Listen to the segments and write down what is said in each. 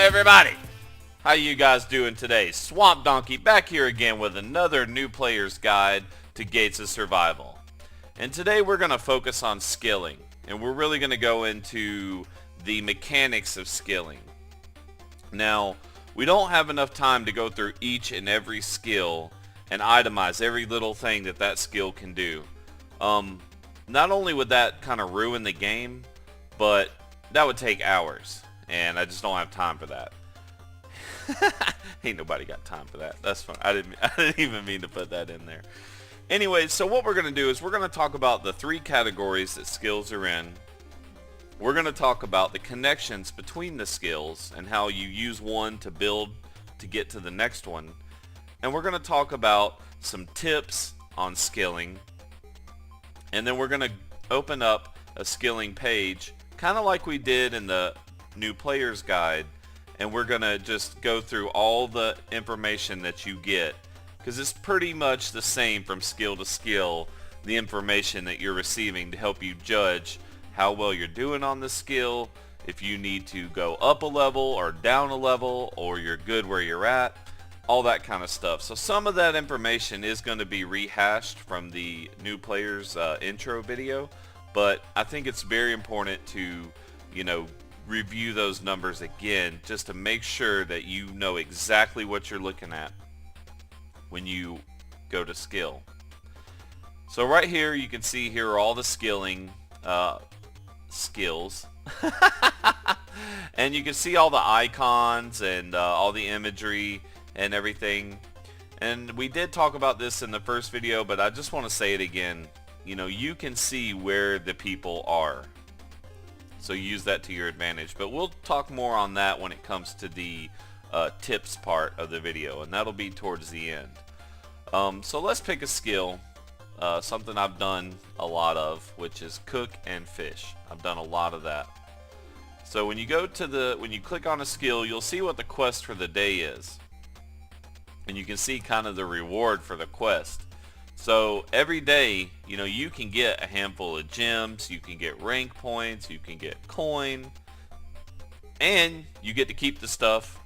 everybody! How you guys doing today? Swamp Donkey back here again with another new player's guide to Gates of Survival. And today we're going to focus on skilling. And we're really going to go into the mechanics of skilling. Now, we don't have enough time to go through each and every skill and itemize every little thing that that skill can do. Not only would that kind of ruin the game, but that would take hours. And I just don't have time for that. Ain't nobody got time for that. That's fine. I didn't even mean to put that in there. Anyway, so what we're going to do is we're going to talk about the three categories that skills are in. We're going to talk about the connections between the skills and how you use one to build to get to the next one. And we're going to talk about some tips on skilling. And then we're going to open up a skilling page, kind of like we did in the new player's guide. And we're going to just go through all the information that you get, because it's pretty much the same from skill to skill, the information that you're receiving to help you judge how well you're doing on the skill, if you need to go up a level or down a level, or you're good where you're at, all that kind of stuff. So some of that information is going to be rehashed from the new player's intro video, but I think it's very important to, review those numbers again just to make sure that you know exactly what you're looking at when you go to skill. So right here you can see here are all the skilling skills and you can see all the icons and all the imagery and everything. And we did talk about this in the first video, but I just want to say it again. You can see where the people are. So use that to your advantage. But we'll talk more on that when it comes to the tips part of the video, and that'll be towards the end. So let's pick a skill, something I've done a lot of, which is cook and fish. I've done a lot of that. So when you go to when you click on a skill, you'll see what the quest for the day is. And you can see kind of the reward for the quest. So every day, you can get a handful of gems, you can get rank points, you can get coin, and you get to keep the stuff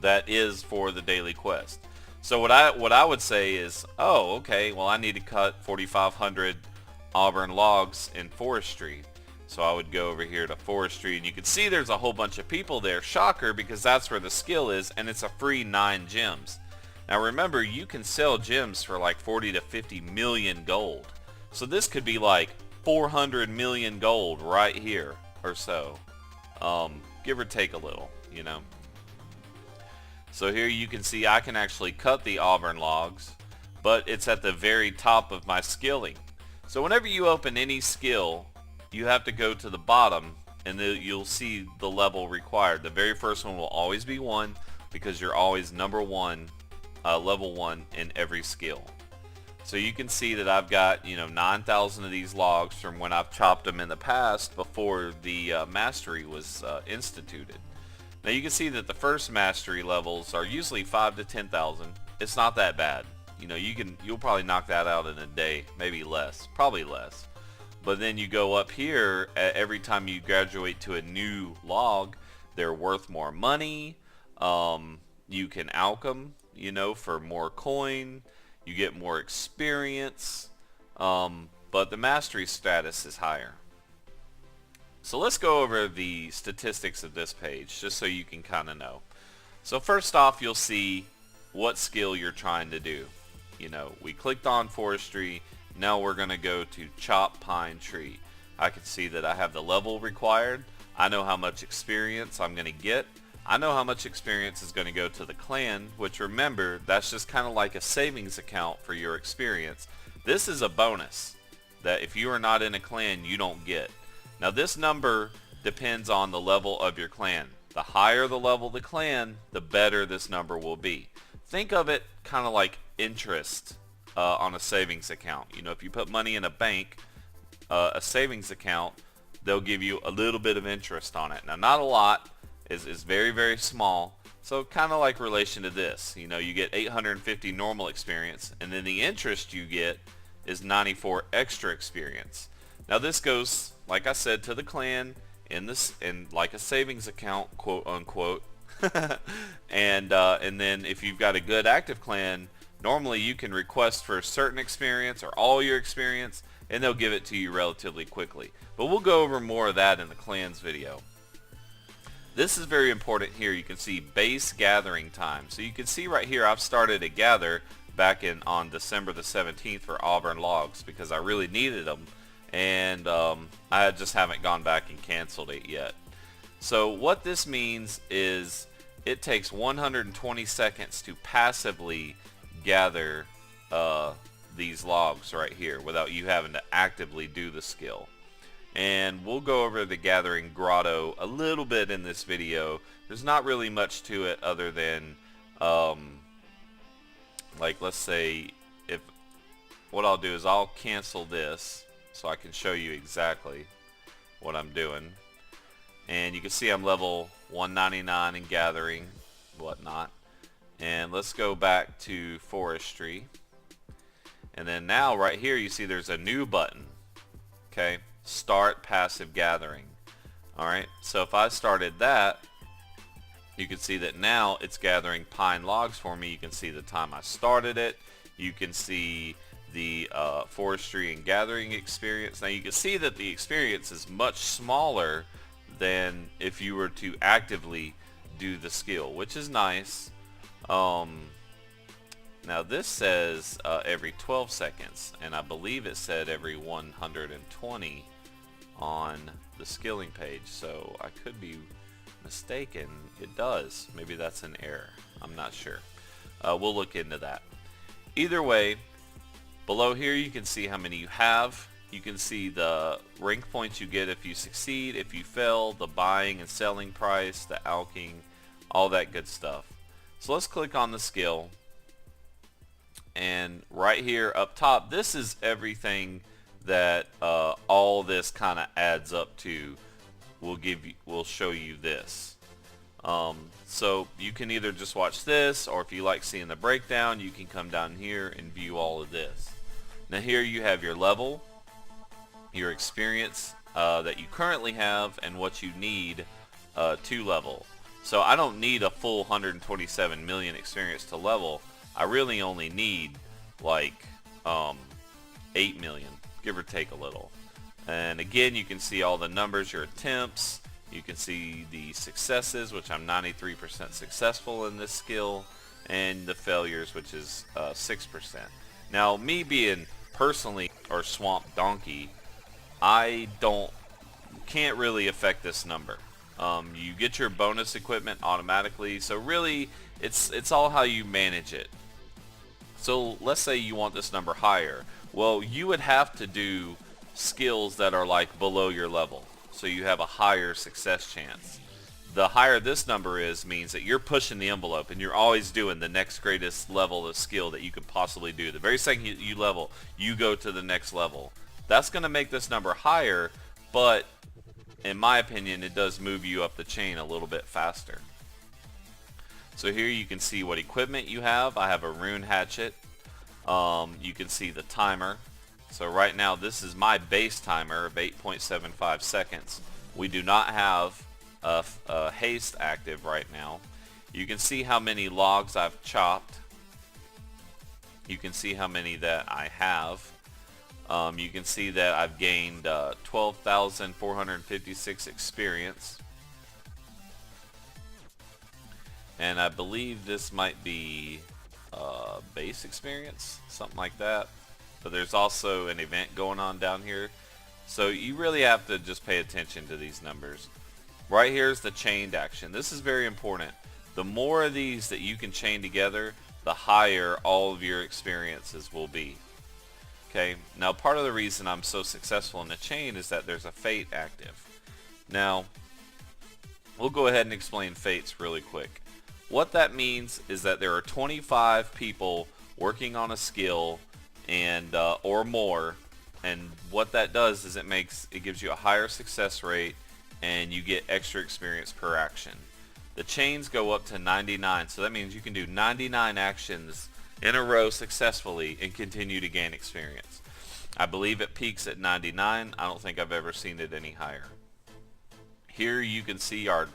that is for the daily quest. So what I would say is, oh, okay, well I need to cut 4,500 auburn logs in forestry. So I would go over here to forestry, and you can see there's a whole bunch of people there. Shocker, because that's where the skill is, and it's a free 9 gems. Now remember, you can sell gems for like 40 to 50 million gold. So this could be like 400 million gold right here or so. Give or take a little, So here you can see I can actually cut the auburn logs, but it's at the very top of my skilling. So whenever you open any skill, you have to go to the bottom and you'll see the level required. The very first one will always be 1 because you're always number 1. Level 1 in every skill. So you can see that I've got 9,000 of these logs from when I've chopped them in the past before the mastery was instituted. Now you can see that the first mastery levels are usually 5 to 10,000. It's not that bad. You'll probably knock that out in a day, maybe less, probably less. But then you go up here, every time you graduate to a new log, they're worth more money. You can alch them, for more coin. You get more experience. But the mastery status is higher. So let's go over the statistics of this page just so you can kind of know. So first off, you'll see what skill you're trying to do. We clicked on forestry. Now we're going to go to chop pine tree. I can see that I have the level required. I know how much experience I'm going to get. I know how much experience is going to go to the clan, which remember, that's just kind of like a savings account for your experience. This is a bonus that if you are not in a clan, you don't get. Now this number depends on the level of your clan. The higher the level of the clan, the better this number will be. Think of it kind of like interest on a savings account. If you put money in a bank, a savings account, they'll give you a little bit of interest on it. Now not a lot. Is very, very small. So kind of like relation to this. You get 850 normal experience, and then the interest you get is 94 extra experience. Now this goes, like I said, to the clan in like a savings account, quote unquote, And then if you've got a good active clan, normally you can request for a certain experience or all your experience, and they'll give it to you relatively quickly. But we'll go over more of that in the clans video. This is very important here. You can see base gathering time. So you can see right here I've started a gather back on December the 17th for Auburn logs because I really needed them, and I just haven't gone back and canceled it yet. So what this means is it takes 120 seconds to passively gather these logs right here without you having to actively do the skill. And we'll go over the gathering grotto a little bit in this video. There's not really much to it other than like, let's say, if what I'll do is I'll cancel this so I can show you exactly what I'm doing. And you can see I'm level 199 in gathering, whatnot. And let's go back to forestry. And then now right here you see there's a new button. Okay, start passive gathering. Alright, so if I started that, you can see that now it's gathering pine logs for me. You can see the time I started it. You can see the forestry and gathering experience. Now you can see that the experience is much smaller than if you were to actively do the skill, which is nice. Now this says every 12 seconds, and I believe it said every 120 on the skilling page, so I could be mistaken. It does. Maybe that's an error. I'm not sure. We'll look into that. Either way, below here you can see how many you have. You can see the rank points you get if you succeed, if you fail, the buying and selling price, the alking, all that good stuff. So let's click on the skill. And right here up top, this is everything that all this kind of adds up to. We'll show you this. So you can either just watch this, or if you like seeing the breakdown, you can come down here and view all of this. Now here you have your level, your experience that you currently have, and what you need to level. So I don't need a full 127 million experience to level. I really only need like 8 million, give or take a little. And again, you can see all the numbers, your attempts. You can see the successes, which I'm 93% successful in this skill, and the failures, which is 6%. Now, me being personally or swamp donkey, I can't really affect this number. You get your bonus equipment automatically, so really it's all how you manage it. So let's say you want this number higher. Well, you would have to do skills that are like below your level, so you have a higher success chance. The higher this number is means that you're pushing the envelope and you're always doing the next greatest level of skill that you could possibly do. The very second you level, you go to the next level. That's going to make this number higher, but in my opinion, it does move you up the chain a little bit faster. So here you can see what equipment you have. I have a rune hatchet. You can see the timer. So right now this is my base timer of 8.75 seconds. We do not have a haste active right now. You can see how many logs I've chopped. You can see how many that I have. You can see that I've gained 12,456 experience. And I believe this might be base experience, something like that. But there's also an event going on down here. So you really have to just pay attention to these numbers. Right here is the chained action. This is very important. The more of these that you can chain together, the higher all of your experiences will be. Okay, now part of the reason I'm so successful in the chain is that there's a fate active. Now, we'll go ahead and explain fates really quick. What that means is that there are 25 people working on a skill and or more, and what that does is it gives you a higher success rate and you get extra experience per action. The chains go up to 99, so that means you can do 99 actions in a row successfully and continue to gain experience. I believe it peaks at 99. I don't think I've ever seen it any higher. Here you can see our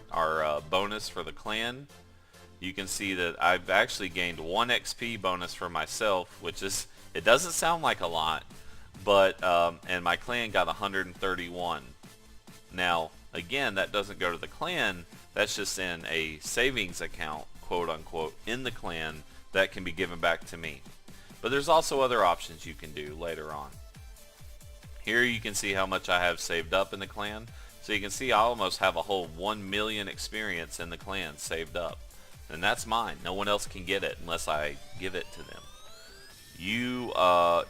bonus for the clan. You can see that I've actually gained 1 XP bonus for myself, which is, it doesn't sound like a lot, but and my clan got 131. Now again, that doesn't go to the clan, that's just in a savings account, quote unquote, in the clan that can be given back to me. But there's also other options you can do later on. Here you can see how much I have saved up in the clan. So you can see I almost have a whole 1 million experience in the clan saved up. And that's mine. No one else can get it unless I give it to them.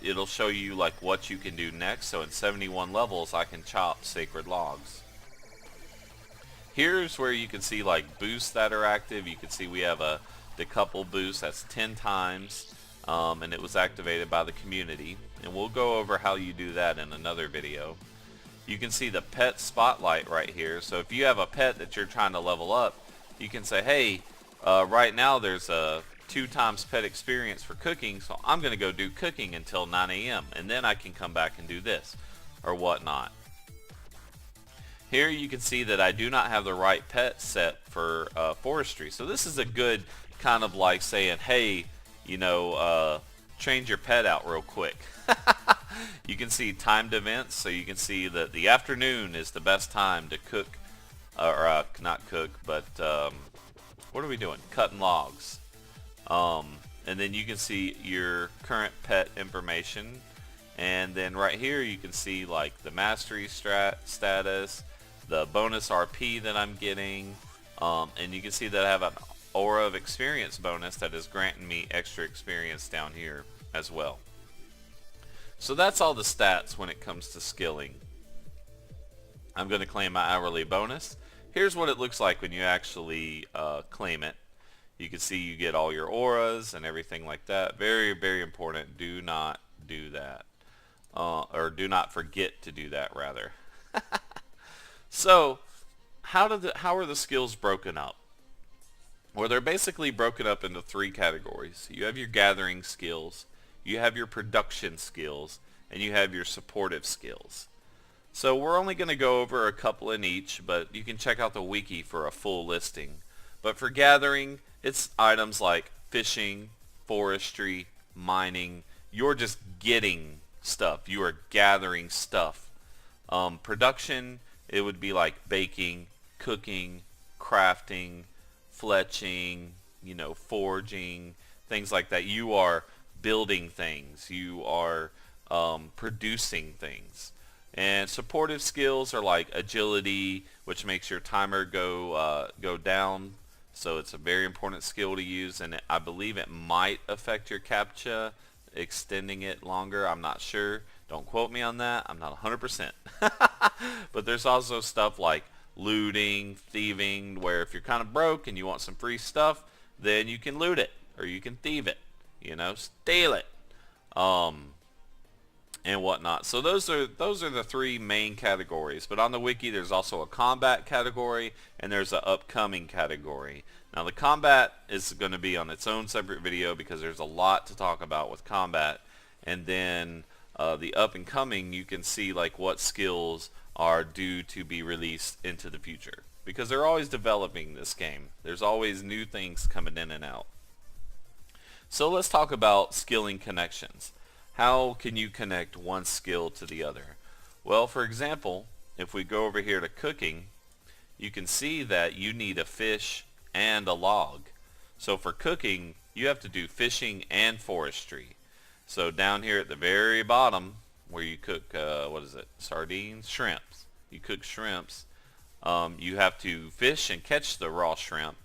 It'll show you like what you can do next. So in 71 levels I can chop sacred logs. Here's where you can see like boosts that are active. You can see we have a decouple boost that's 10 times. And it was activated by the community. And we'll go over how you do that in another video. You can see the pet spotlight right here. So if you have a pet that you're trying to level up, you can say, hey, right now there's a 2 times pet experience for cooking, so I'm going to go do cooking until 9 a.m. and then I can come back and do this or whatnot. Here you can see that I do not have the right pet set for forestry. So this is a good kind of like saying, hey, you know, change your pet out real quick. You can see timed events, so you can see that the afternoon is the best time to cook, or not cook, but what are we doing? Cutting logs. And then you can see your current pet information, and then right here you can see like the mastery status, the bonus RP that I'm getting, and you can see that I have an aura of experience bonus that is granting me extra experience down here as well. So that's all the stats when it comes to skilling. I'm going to claim my hourly bonus. Here's what it looks like when you actually claim it. You can see you get all your auras and everything like that. Very, very important. Do not do that. Or do not forget to do that, rather. So, how are the skills broken up? Well, they're basically broken up into 3 categories. You have your gathering skills, you have your production skills, and you have your supportive skills. So we're only going to go over a couple in each, but you can check out the wiki for a full listing. But for gathering, it's items like fishing, forestry, mining. You're just getting stuff. You are gathering stuff. Production, it would be like baking, cooking, crafting, fletching, you know, forging, things like that. You are building things. You are producing things. And supportive skills are like agility, which makes your timer go down. So it's a very important skill to use, and I believe it might affect your CAPTCHA, extending it longer. I'm not sure. Don't quote me on that. I'm not 100%. But there's also stuff like looting, thieving, where if you're kind of broke and you want some free stuff, then you can loot it or you can thieve it, you know, steal it, and whatnot. So those are the 3 main categories. But on the wiki, there's also a combat category and there's an upcoming category. Now the combat is going to be on its own separate video because there's a lot to talk about with combat. And then the up and coming, you can see like what skills are due to be released into the future, because they're always developing this game. There's always new things coming in and out. So let's talk about skilling connections. How can you connect one skill to the other? Well, for example, if we go over here to cooking, you can see that you need a fish and a log. So for cooking, you have to do fishing and forestry. So down here at the very bottom, where you cook, what is it, sardines, shrimps. You cook shrimps. You have to fish and catch the raw shrimp.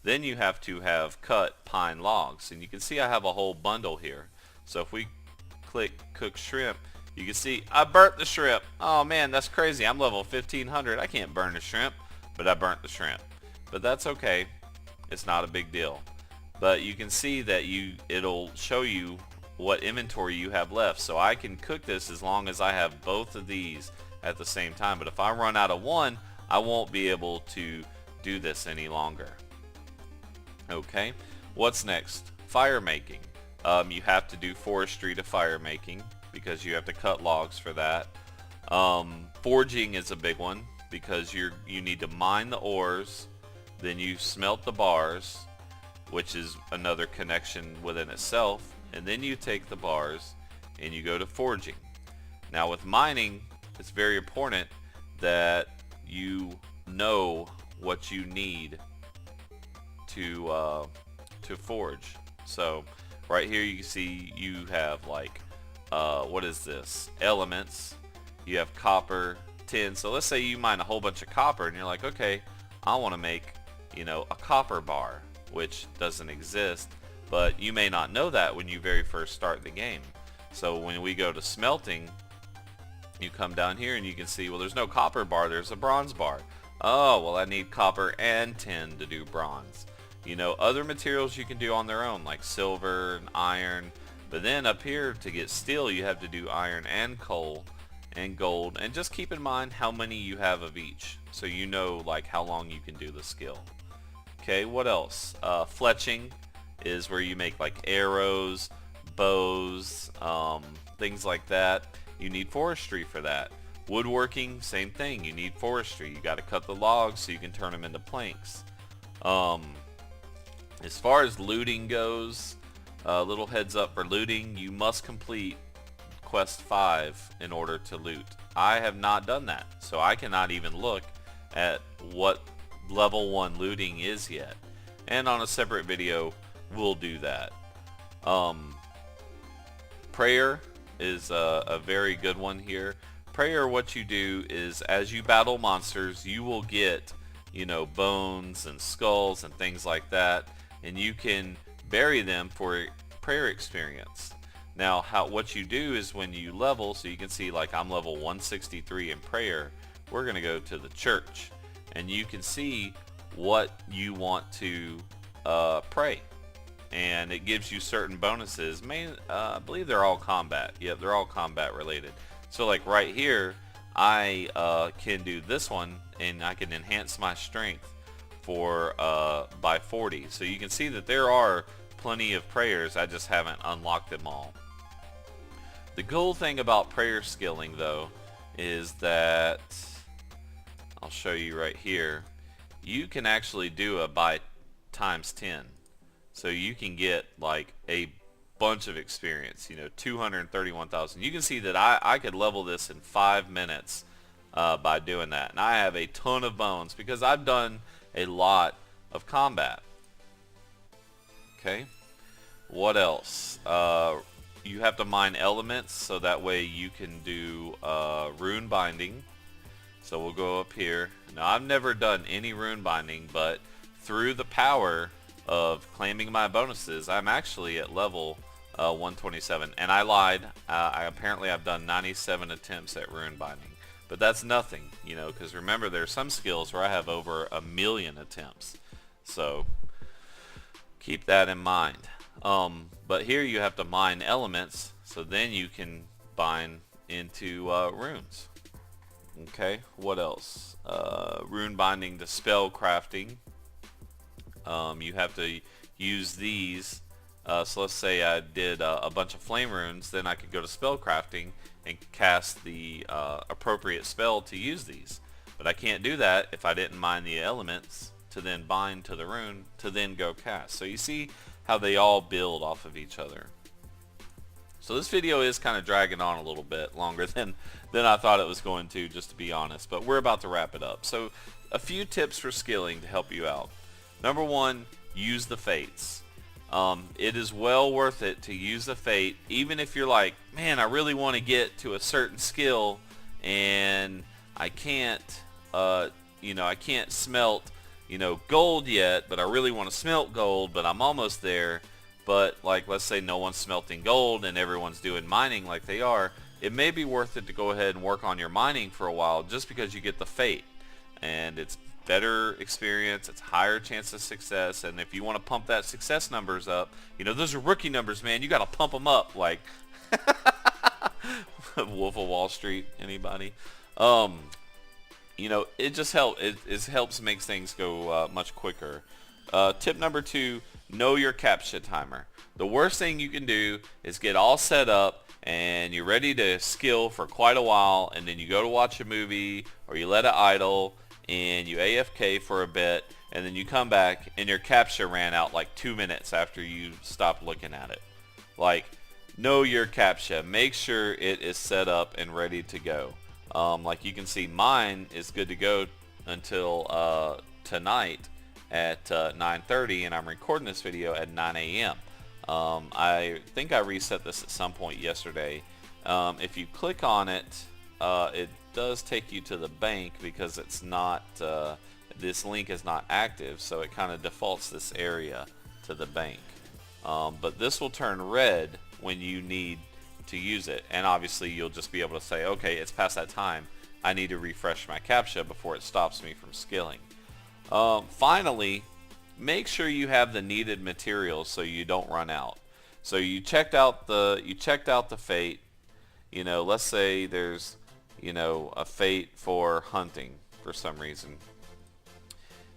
Then you have to have cut pine logs. And you can see I have a whole bundle here. So if we click cook shrimp, you can see I burnt the shrimp. Oh man, that's crazy. I'm level 1500. I can't burn the shrimp, but I burnt the shrimp. But that's okay. It's not a big deal. But you can see that it'll show you what inventory you have left. So I can cook this as long as I have both of these at the same time. But if I run out of one, I won't be able to do this any longer. Okay, what's next? Firemaking. You have to do forestry to firemaking because you have to cut logs for that. Forging is a big one. because you need to mine the ores, then you smelt the bars, which is another connection within itself, and then you take the bars and you go to forging. Now with mining, it's very important that you know what you need to forge. So right here you can see you have like what is this? Elements. You have copper, tin. So let's say you mine a whole bunch of copper and you're like, okay, I want to make, you know, a copper bar, which doesn't exist, but you may not know that when you very first start the game. So when we go to smelting, you come down here and you can see, well, there's no copper bar, there's a bronze bar. Oh, well, I need copper and tin to do bronze. You know, other materials you can do on their own, like silver and iron, but then up here to get steel, you have to do iron and coal and gold, and just keep in mind how many you have of each, so you know like how long you can do the skill. Okay, what else? Fletching is where you make like arrows, bows, things like that. You need forestry for that. Woodworking, same thing. You need forestry. You got to cut the logs so you can turn them into planks. As far as looting goes, little heads up for looting, you must complete quest 5 in order to loot. I have not done that, so I cannot even look at what level 1 looting is yet. And on a separate video, we'll do that. Prayer is a very good one here. Prayer, what you do is as you battle monsters, you will get, you know, bones and skulls and things like that, and you can bury them for prayer experience. Now, what you do is when you level, so you can see like I'm level 163 in prayer, we're going to go to the church, and you can see what you want to pray. And it gives you certain bonuses. I believe they're all combat. Yep, they're all combat related. So like right here, I can do this one, and I can enhance my strength for by 40. So you can see that there are plenty of prayers. I just haven't unlocked them all. The cool thing about prayer skilling though is that I'll show you right here. You can actually do a by times 10. So you can get like a bunch of experience, you know, 231,000. You can see that I could level this in 5 minutes by doing that. And I have a ton of bones because I've done a lot of combat. Okay. What else? You have to mine elements so that way you can do rune binding. So we'll go up here. Now I've never done any rune binding, but through the power of claiming my bonuses, I'm actually at level 127. And I lied. Apparently I've done 97 attempts at rune binding. But that's nothing, you know, because remember there's some skills where I have over 1 million attempts. So keep that in mind. But here you have to mine elements, so then you can bind into runes. Okay, what else? Rune binding to spell crafting. You have to use these. So let's say I did a bunch of flame runes, then I could go to spell crafting and cast the appropriate spell to use these. But I can't do that if I didn't mine the elements to then bind to the rune to then go cast. So you see how they all build off of each other. So this video is kind of dragging on a little bit longer than I thought it was going to, just to be honest, but we're about to wrap it up. So a few tips for skilling to help you out. Number 1, use the fates. It is well worth it to use the fate, even if you're like, man, I really want to get to a certain skill and I can't, I can't smelt, gold yet, but I really want to smelt gold, but I'm almost there. But like, let's say no one's smelting gold and everyone's doing mining like they are, it may be worth it to go ahead and work on your mining for a while just because you get the fate. And it's better experience, it's higher chance of success, and if you want to pump that success numbers up, those are rookie numbers, man. You got to pump them up like Wolf of Wall Street, anybody? It just helps. It helps makes things go much quicker. Tip number 2, know your CAPTCHA timer. The worst thing you can do is get all set up and you're ready to skill for quite a while, and then you go to watch a movie or you let it idle and you AFK for a bit, and then you come back and your CAPTCHA ran out like 2 minutes after you stopped looking at it. Like, know your CAPTCHA. Make sure it is set up and ready to go. Like you can see, mine is good to go until tonight at 9:30, and I'm recording this video at 9 a.m. I think I reset this at some point yesterday. If you click on it, it does take you to the bank because it's not, this link is not active, so it kind of defaults this area to the bank. But this will turn red when you need to use it, and obviously you'll just be able to say, okay, it's past that time, I need to refresh my CAPTCHA before it stops me from skilling. Finally, make sure you have the needed materials so you don't run out. So you checked out the fate. You know, let's say there's, you know, a fate for hunting for some reason,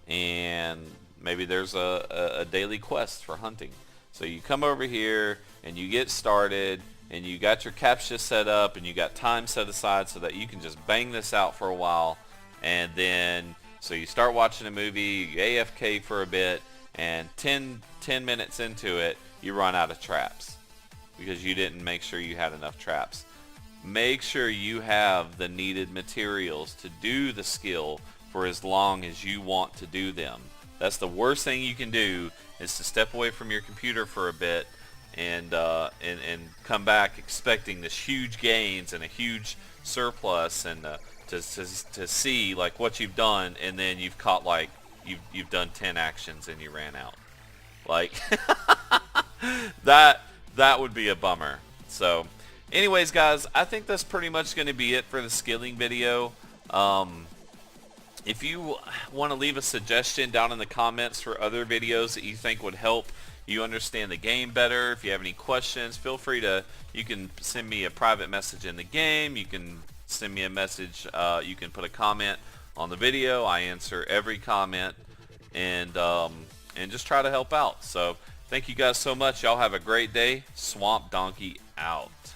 and maybe there's a daily quest for hunting. So you come over here and you get started, and you got your CAPTCHA set up, and you got time set aside so that you can just bang this out for a while, and then so you start watching a movie, you AFK for a bit, and 10 minutes into it, you run out of traps because you didn't make sure you had enough traps. Make sure you have the needed materials to do the skill for as long as you want to do them. That's the worst thing you can do, is to step away from your computer for a bit and come back expecting this huge gains and a huge surplus, and to see like what you've done, and then you've caught like you've done 10 actions and you ran out. Like that would be a bummer. So anyways, guys, I think that's pretty much going to be it for the skilling video. If you want to leave a suggestion down in the comments for other videos that you think would help you understand the game better, if you have any questions, feel free to, you can send me a private message in the game, you can send me a message, you can put a comment on the video. I answer every comment, and just try to help out. So thank you guys so much. Y'all have a great day. Swamp Donkey out.